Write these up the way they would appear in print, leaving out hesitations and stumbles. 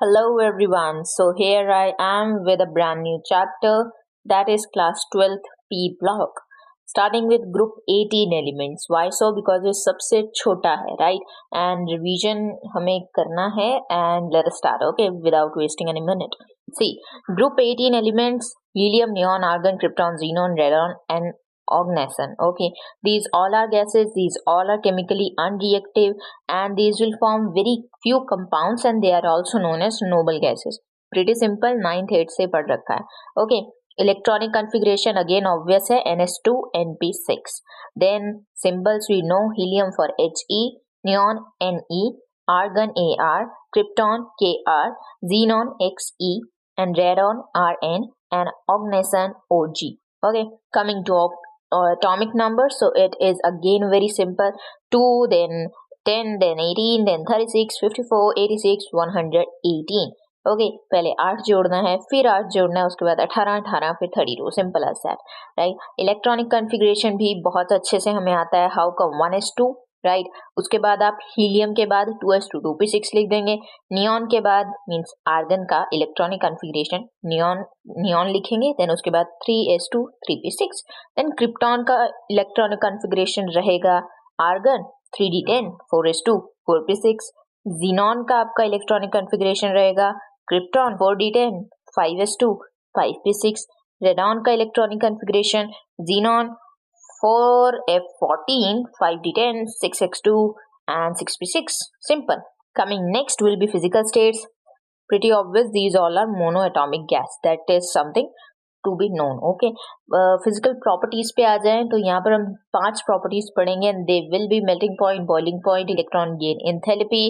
Hello everyone. So here I am with a brand new chapter that is class 12th P block. Starting with group 18 elements. Why so? Because ये सबसे छोटा है, right? And revision हमें करना है and let us start, okay? Without wasting any minute. See, group 18 elements, helium, neon, argon, krypton, xenon, radon and oganesson. Okay, these all are gases, these all are chemically unreactive and these will form very few compounds and they are also known as noble gases. Pretty simple, 9th 8th से पढ़ रखा है. Okay, electronic configuration again obvious है, ns2 np6. Then symbols we know, helium for he, neon ne, argon ar, krypton kr, xenon xe and radon rn and oganesson og. Okay, coming to atomic number, so it is again very simple, 2, then 10, then 18, then 36, 54, 86, 118. Okay, पहले 8 जोड़ना है, फिर 8 जोड़ना है, उसके बाद 18, 18, फिर 32. Simple as that, right. Electronic configuration भी बहुत अच्छे से हमें आता है. How come 1s2, right. उसके बाद आप हीलियम के बाद 2s2 2p6 लिख देंगे. नियॉन के बाद मीन्स आर्गन का इलेक्ट्रॉनिक कन्फिग्रेशन नियॉन लिखेंगे. देन उसके बाद 3s2 3p6. देन क्रिप्टॉन का इलेक्ट्रॉनिक कन्फिग्रेशन रहेगा argon 3d10 4s2 4p6. Xenon का आपका इलेक्ट्रॉनिक कन्फिग्रेशन रहेगा krypton 4d10 5s2 5p6. Radon का electronic configuration xenon 4f14 5d10 6x2 and 6p6. Simple. Coming next will be physical states. Pretty obvious, these all are monoatomic gas. That is something to be known. Okay, physical properties पे आ जाएं तो यहाँ पर हम 5 properties पढ़ेंगे and they will be melting point, boiling point, electron gain enthalpy,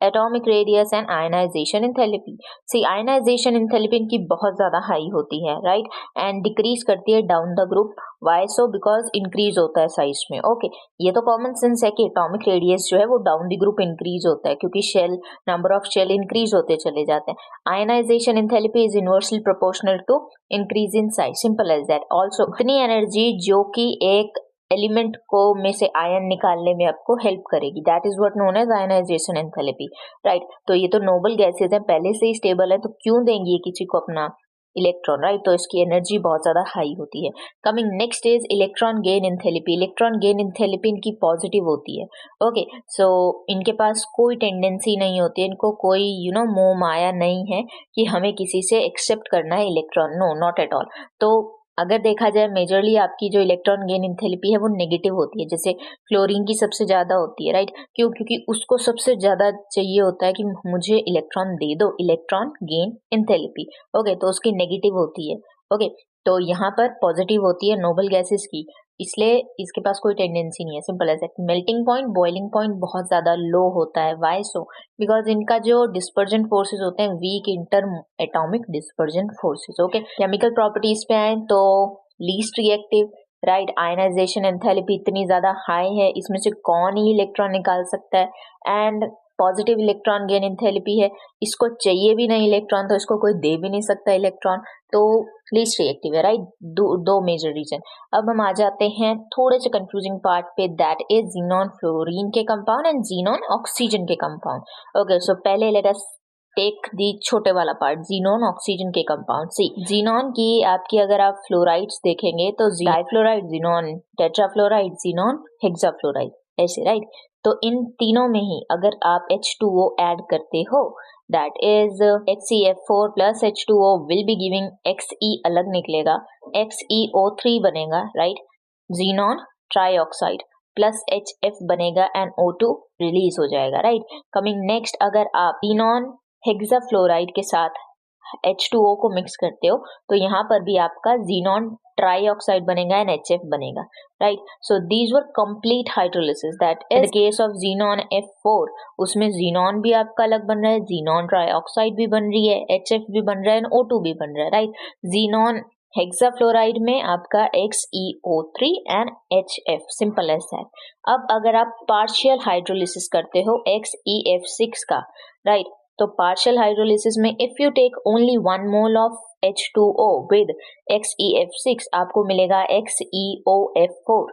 atomic radius and ionization enthalpy. See, ionization enthalpy इनकी बहुत ज़्यादा हाई होती है, right, and decrease करती है down the group. Why so? Because increase होता है साइज में. Okay, ये तो कॉमन सेंस है कि एटॉमिक रेडियस जो है वो डाउन द ग्रुप इंक्रीज होता है क्योंकि shell number of shell increase होते चले जाते हैं. Ionisation enthalpy is inversely proportional to increase in size. Simple as that. Also इतनी एनर्जी जो कि एक एलिमेंट को में से आयन निकालने में आपको हेल्प करेगी, that is what known as ionisation enthalpy, right. तो ये तो नोबल गैसेज हैं, पहले से ही स्टेबल है, तो क्यों देंगी ये किसी को अपना इलेक्ट्रॉन, राइट. तो इसकी एनर्जी बहुत ज्यादा हाई होती है. Coming next is electron gain enthalpy. Electron gain enthalpy इनकी पॉजिटिव होती है. ओके, सो इनके पास कोई टेंडेंसी नहीं होती है, इनको कोई मोह माया नहीं है कि हमें किसी से एक्सेप्ट करना है electron. No, not at all. तो अगर देखा जाए मेजरली आपकी जो इलेक्ट्रॉन गेन एंथैल्पी है वो नेगेटिव होती है. जैसे क्लोरीन की सबसे ज्यादा होती है, राइट. क्यों? क्योंकि उसको सबसे ज्यादा चाहिए होता है कि मुझे इलेक्ट्रॉन दे दो, इलेक्ट्रॉन गेन एंथैल्पी. ओके, तो उसकी नेगेटिव होती है. ओके, तो यहाँ पर पॉजिटिव होती है नोबल गैसेस की, इसलिए इसके पास कोई टेंडेंसी नहीं है. Simple as that. Melting point, boiling point बहुत ज्यादा लो होता है. Y so? बिकॉज इनका जो डिस्पर्जन फोर्सेस होते हैं weak interatomic dispersion forces. Okay, chemical properties पे आए तो least reactive, right. Ionisation enthalpy इतनी ज्यादा हाई है, इसमें से कौन ही इलेक्ट्रॉन निकाल सकता है. And positive electron gain enthalpy है, इसको चाहिए भी नहीं इलेक्ट्रॉन, तो इसको कोई दे भी नहीं सकता इलेक्ट्रॉन, तो लीस्ट रिएक्टिव है, राइट. दो मेजर रीजन. अब हम आ जाते हैं थोड़े से कंफ्यूजिंग पार्ट पे, दैट इज जीनॉन फ्लोरीन के कंपाउंड एंड जीनॉन ऑक्सीजन के कंपाउंड. ओके, सो पहले लेट अस टेक दी छोटे वाला पार्ट, जीनॉन ऑक्सीजन के कंपाउंड. सी, जीनॉन की आपकी अगर आप फ्लोराइड्स देखेंगे तो difluoride, xenon tetrafluoride, xenon hexafluoride, ऐसे, राइट. तो इन तीनों में ही अगर आप H2O ऐड करते हो, that is HCF4 plus H2O will be giving Xe अलग निकलेगा, XeO3 बनेगा, right. Xenon trioxide plus HF बनेगा एंड O2 रिलीज हो जाएगा, राइट. कमिंग नेक्स्ट, अगर आप जीनॉन हेक्साफ्लोराइड के साथ H2O को मिक्स करते हो तो यहाँ पर भी आपका जीनॉन ट्राईऑक्साइड बनेगा एंड HF बनेगा, right. So these were complete hydrolysis. That is the case of xenon F4, उसमें जीनॉन भी आपका अलग बन रहा है, जीनॉन ट्राईऑक्साइड भी बन रही है, HF भी बन रहा है एंड O2 भी बन रहा है, राइट. जीनॉन हेक्साफ्लोराइड में आपका XeO3 and HF. Simple as that. अब अगर आप पार्शियल हाइड्रोलिसिस करते हो XeF6 का, राइट, तो पार्शियल हाइड्रोलिसिस में if you take only 1 mole of H2O with XeF6 आपको मिलेगा XeOF4,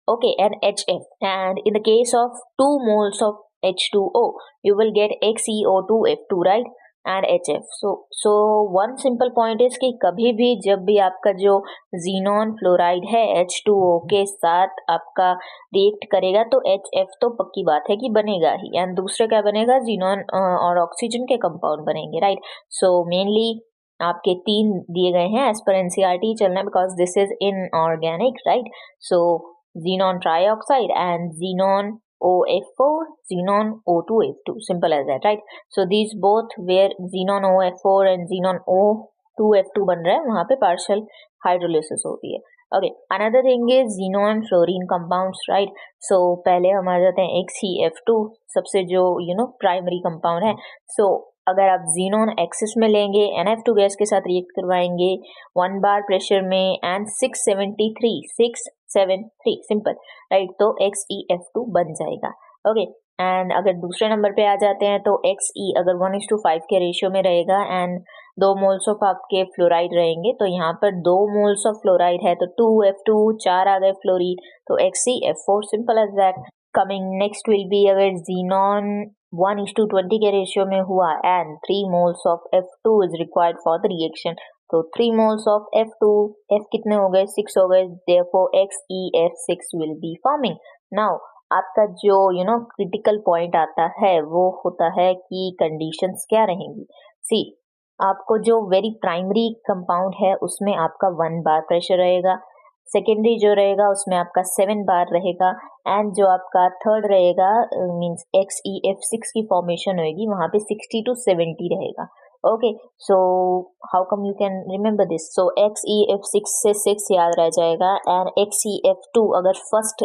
okay, and HF. And in the case of 2 moles of H2O you will get XeO2F2, right. and HF. So one simple point is कि कभी भी जब भी आपका जो xenon fluoride है H2O के साथ आपका रिएक्ट करेगा तो HF तो पक्की बात है कि बनेगा ही, एंड दूसरे क्या बनेगा, जीनॉन और ऑक्सीजन के कंपाउंड बनेंगे, राइट. सो मेनली आपके 3 दिए गए हैं एज पर एनसीईआरटी चलना, because this is inorganic, right. So xenon trioxide and xenon OF4, xenon O2F2, simple as that, right. So these both where xenon OF4 and xenon O2F2 बन रहा है, वहाँ पे partial hydrolysis होती है. Okay, another thing is xenon fluorine compounds, right. So पहले हम आ जाते हैं XeF2, सबसे जो primary compound है. So अगर आप xenon एक्सिस में लेंगे, NF2 गैस के साथ रिएक्ट करवाएंगे 1 बार प्रेशर में एंड 673 सिंपल, राइट. तो XeF2 बन जाएगा. ओके, एंड अगर दूसरे नंबर पे आ जाते हैं तो Xe अगर 1:5 के रेशियो में रहेगा एंड 2 मोल्स ऑफ आपके फ्लोराइड रहेंगे, तो यहाँ पर 2 मोल्स ऑफ फ्लोराइड है तो 2F2, 4 आ गए फ्लोरीन, तो XeF4, simple as that. Coming next will be अगर xenon 1:20 के रेशियो में हुआ and 3 moles of F2 is required for the reaction, तो 3 मोल्स ऑफ F2, F कितने हो गए, 6 हो गए, therefore XeF6 will be forming. Now आपका जो क्रिटिकल पॉइंट आता है वो होता है कि कंडीशंस क्या रहेंगी. सी, आपको जो वेरी प्राइमरी कंपाउंड है उसमें आपका 1 बार प्रेशर रहेगा, सेकेंडरी जो रहेगा उसमें आपका 7 बार रहेगा, एंड जो आपका थर्ड रहेगा मींस XeF6 की फॉर्मेशन होगी, वहाँ पे 60 to 70 रहेगा. Okay, so how come you can remember this. So XeF6 से 6 याद रह जाएगा, एंड XeF2 अगर फर्स्ट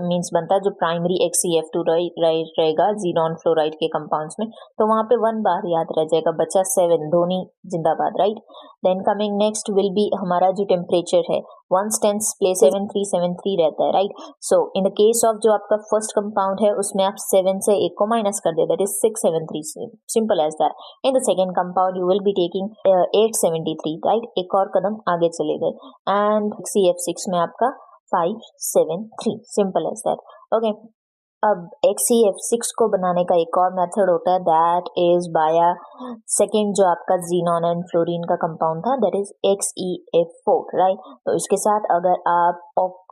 मींस बनता है जो प्राइमरी XeF2 रहेगा जीनॉन फ्लोराइड के कंपाउंड्स में, तो वहाँ पे 1 बार याद रह जाएगा, बचा 7, धोनी जिंदाबाद, right. Then coming next will be हमारा जो टेम्परेचर है 1 टेंस प्लेस 7373 रहता है, right. So in the case of जो आपका फर्स्ट कंपाउंड है उसमें आप 7 से 1 को माइनस कर दे, that is 673, simple as that. In the second compound you will be taking 873, right. एक और कदम आगे चले गए, एंड XeF6 में आपका 573, सिंपल एज दैट. ओके, अब XeF6 को बनाने का एक और मेथड होता है, दैट इज बाय सेकेंड जो आपका जीनॉन एंड फ्लोरीन का कंपाउंड था, दैट इज XeF4, राइट. तो इसके साथ अगर आप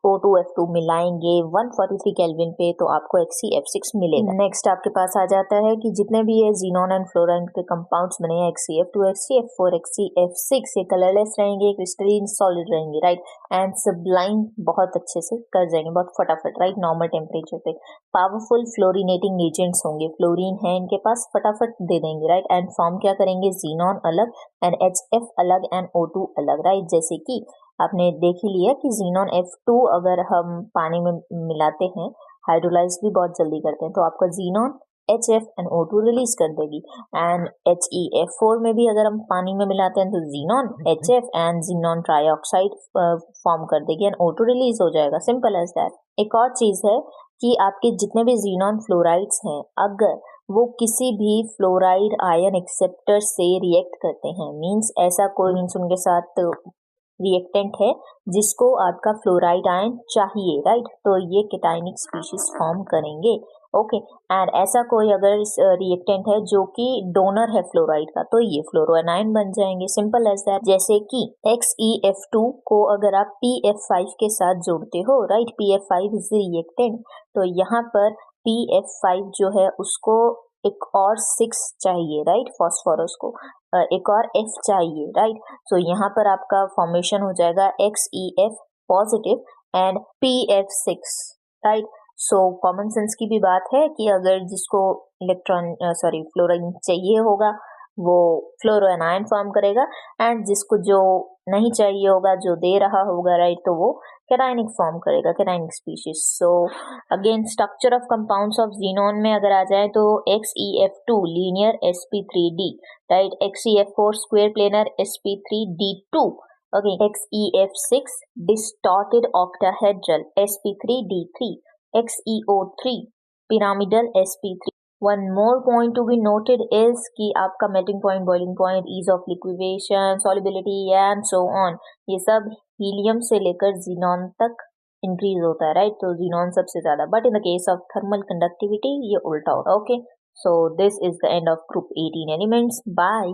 O2F2 मिलाएंगे 143 केल्विन पे तो आपको XeF6 मिलेगा. नेक्स्ट आपके पास आ जाता है कि जितने भी ये जीनॉन एंड फ्लोरीन के कंपाउंड्स बने हैं XeF2, XeF4, XeF6, ये कलरलेस रहेंगे, क्रिस्टलीन सॉलिड रहेंगे, राइट. एंड सब्लाइन बहुत अच्छे से कर जाएंगे, बहुत फटाफट, राइट, नॉर्मल टेम्परेचर पे. पावरफुल फ्लोरिनेटिंग एजेंट्स होंगे, फ्लोरीन है इनके पास, फटाफट दे देंगे, राइट. एंड फॉर्म क्या करेंगे, जीनॉन अलग एंड HF अलग एंड O2 अलग, राइट. जैसे कि आपने देख ही लिया कि जीनॉन F2 अगर हम पानी में मिलाते हैं, हाइड्रोलाइज भी बहुत जल्दी करते हैं, तो आपका xenon HF and O2 release कर देगी. एंड HeF4 में भी अगर हम पानी में मिलाते हैं तो xenon HF and xenon trioxide form कर देगी एंड O2 रिलीज हो जाएगा, सिंपल एज दैट. एक और चीज है कि आपके जितने भी जीनॉन फ्लोराइड्स हैं, अगर वो किसी भी फ्लोराइड आयन एक्सेप्टर से रिएक्ट करते हैं, मींस ऐसा कोई मींस उनके साथ रिएक्टेंट है जिसको आपका फ्लोराइड आयन चाहिए, राइट, तो ये केटाइनिक स्पीशीज फॉर्म करेंगे. ओके, एंड ऐसा कोई अगर रिएक्टेंट है जो कि डोनर है फ्लोराइड का, तो ये फ्लोरोएनाइन बन जाएंगे, सिंपल एज दैट. जैसे कि XeF2 को अगर आप PF5 के साथ जोड़ते हो, राइट, PF5 इज रिएक्टेंट, तो यहाँ पर PF5 जो है उसको एक और 6 चाहिए, राइट, फॉस्फोरस को एक और F चाहिए, राइट. सो यहाँ पर आपका फॉर्मेशन हो जाएगा XeF positive and PF6, right. So common sense की भी बात है कि अगर जिसको फ्लोरीन चाहिए होगा वो फ्लोरोएनाइन फॉर्म करेगा, एंड जिसको जो नहीं चाहिए होगा, जो दे रहा होगा, राइट, तो वो केटाइनिक फॉर्म करेगा, केटाइनिक species. So again structure of compounds of xenon में अगर आ जाए तो XeF2 linear sp3d, right, XeF4 square planar sp3d2, okay, XeF6 distorted octahedral sp3d3, XeO3 pyramidal sp3. One more point to be noted is कि आपका melting point, boiling point, ease of liquefaction, solubility and so on, ये सब helium से लेकर xenon तक increase होता है, right. तो जीनॉन सबसे ज्यादा, but in the case of thermal conductivity ये उल्टा होगा. Okay, So this is the end of group 18 elements. Bye.